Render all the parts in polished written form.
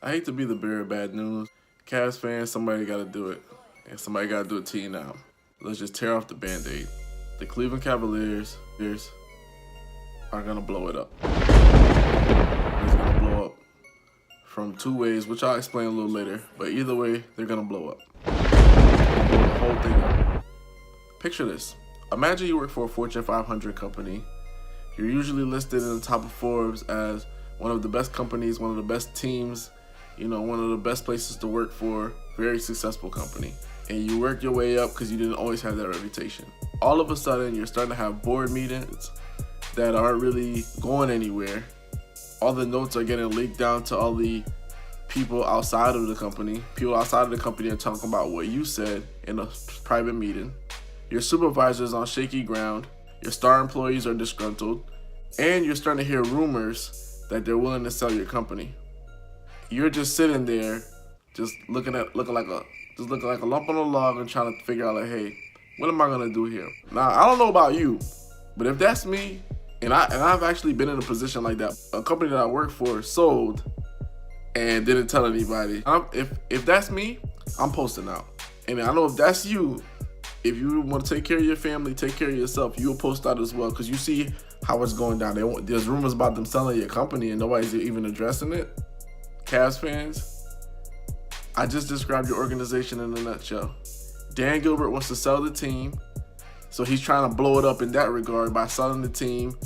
I hate to be the bearer of bad news. Cavs fans, somebody got to do it. And somebody got to do it to you now. Let's just tear off the Band-Aid. The Cleveland Cavaliers are going to blow it up. It's going to blow up from two ways, which I'll explain a little later. But either way, they're going to blow up. Blow the whole thing up. Picture this. Imagine you work for a Fortune 500 company. You're usually listed in the top of Forbes as one of the best companies, one of the best teams, one of the best places to work for, very successful company. And you work your way up because you didn't always have that reputation. All of a sudden, you're starting to have board meetings that aren't really going anywhere. All the notes are getting leaked down to all the people outside of the company. People outside of the company are talking about what you said in a private meeting. Your supervisor's on shaky ground. Your star employees are disgruntled. And you're starting to hear rumors that they're willing to sell your company. You're just sitting there, just looking like a lump on a log and trying to figure out, like, hey, what am I gonna do here? Now, I don't know about you, but if that's me, and I've actually been in a position like that, a company that I work for sold and didn't tell anybody. If that's me, I'm posting out. And I know if that's you, if you want to take care of your family, take care of yourself, you'll post out as well, because you see how it's going down. There's rumors about them selling your company and nobody's even addressing it. Cavs fans, I just described your organization in a nutshell. Dan Gilbert wants to sell the team, so he's trying to blow it up in that regard by selling the team.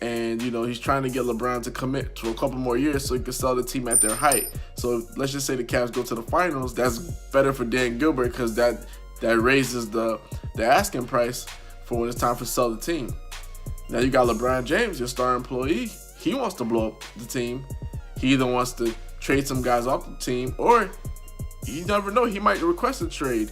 And, he's trying to get LeBron to commit to a couple more years so he can sell the team at their height. So let's just say the Cavs go to the finals. That's better for Dan Gilbert because that raises the asking price for when it's time to sell the team. Now you got LeBron James, your star employee. He wants to blow up the team. He either wants to trade some guys off the team, or you never know, he might request a trade.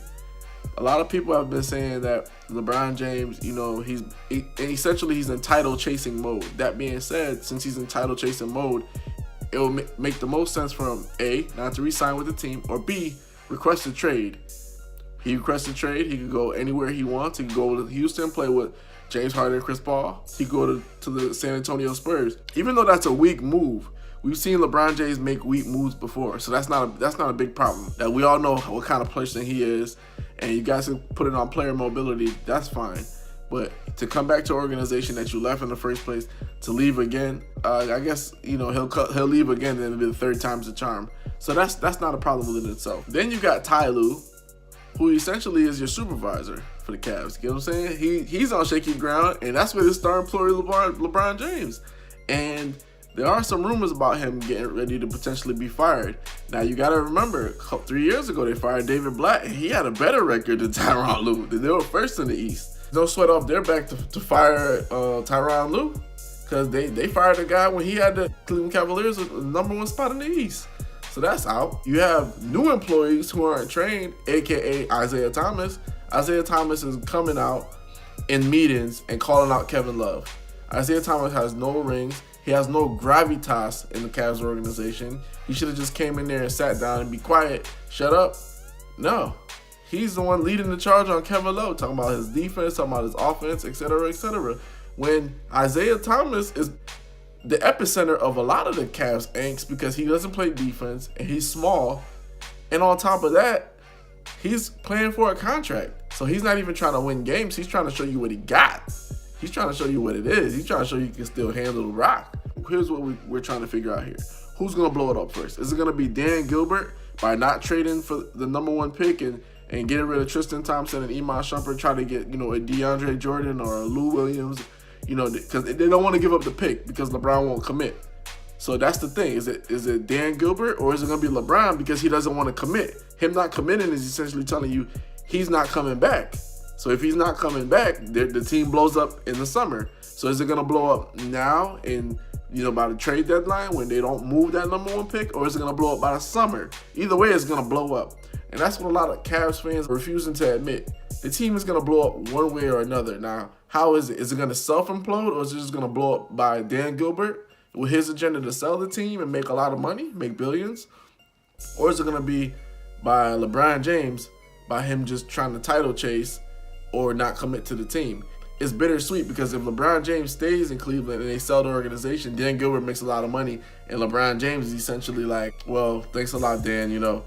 A lot of people have been saying that LeBron James, he's in title chasing mode. That being said, since he's in title chasing mode, it will make the most sense for him, A, not to re-sign with the team, or B, request a trade. He requests a trade. He could go anywhere he wants. He could go to Houston, play with James Harden and Chris Paul. He could go to the San Antonio Spurs. Even though that's a weak move, we've seen LeBron James make weak moves before, so that's not a big problem. That we all know what kind of person he is, and you guys can put it on player mobility. That's fine, but to come back to an organization that you left in the first place, to leave again, I guess he'll leave again, and it'll be the third time's the charm. So that's not a problem within itself. Then you got Ty Lue, who essentially is your supervisor for the Cavs. You know what I'm saying? He's on shaky ground, and that's with his star employee LeBron James. And there are some rumors about him getting ready to potentially be fired. Now, you got to remember, 3 years ago, they fired David Blatt, and he had a better record than Tyronn Lue. They were first in the East. No sweat off their back to fire Tyronn Lue, because they fired a guy when he had the Cleveland Cavaliers with the number one spot in the East. So that's out. You have new employees who aren't trained, a.k.a. Isaiah Thomas. Isaiah Thomas is coming out in meetings and calling out Kevin Love. Isaiah Thomas has no rings. He has no gravitas in the Cavs organization. He should have just came in there and sat down and be quiet. Shut up. No. He's the one leading the charge on Kevin Love, talking about his defense, talking about his offense, etc., etc. When Isaiah Thomas is the epicenter of a lot of the Cavs angst because he doesn't play defense and he's small. And on top of that, he's playing for a contract. So he's not even trying to win games. He's trying to show you what he got. He's trying to show you what it is. He's trying to show you can still handle the rock. Here's what we're trying to figure out here. Who's going to blow it up first? Is it going to be Dan Gilbert by not trading for the number one pick and getting rid of Tristan Thompson and Iman Shumpert, try to get, a DeAndre Jordan or a Lou Williams, because they don't want to give up the pick because LeBron won't commit. So that's the thing. Is it Dan Gilbert, or is it going to be LeBron because he doesn't want to commit? Him not committing is essentially telling you he's not coming back. So if he's not coming back, the team blows up in the summer. So is it going to blow up now by the trade deadline when they don't move that number one pick, or is it going to blow up by the summer? Either way, it's going to blow up. And that's what a lot of Cavs fans are refusing to admit. The team is going to blow up one way or another. Now, how is it? Is it going to self-implode, or is it just going to blow up by Dan Gilbert with his agenda to sell the team and make a lot of money, make billions? Or is it going to be by LeBron James, by him just trying to title chase or not commit to the team? it's bittersweet because if LeBron James stays in Cleveland and they sell the organization, Dan Gilbert makes a lot of money, and LeBron James is essentially like, well, thanks a lot, Dan. You know,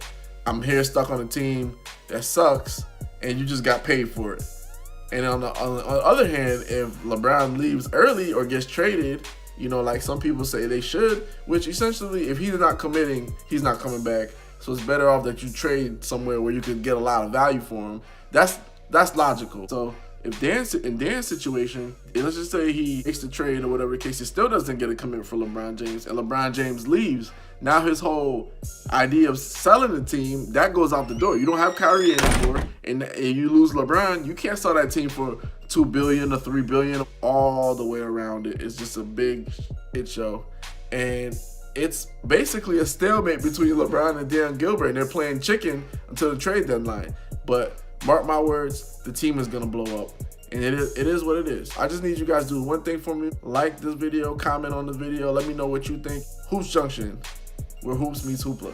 I'm here stuck on a team that sucks, and you just got paid for it. And on the other hand, if LeBron leaves early or gets traded, you know, like some people say they should, which essentially, if he's not committing, he's not coming back. So it's better off that you trade somewhere where you could get a lot of value for him. That's logical. So if in Dan's situation, let's just say he makes the trade or whatever the case, he still doesn't get a commitment for LeBron James, and LeBron James leaves. Now his whole idea of selling the team, that goes out the door. You don't have Kyrie anymore, and you lose LeBron, you can't sell that team for $2 billion or $3 billion all the way around it. It's just a big shit show. And it's basically a stalemate between LeBron and Dan Gilbert, and they're playing chicken until the trade deadline. But mark my words, the team is gonna blow up. And it is what it is. I just need you guys to do one thing for me. Like this video, comment on the video, let me know what you think. Hoops Junction, where hoops meets hoopla.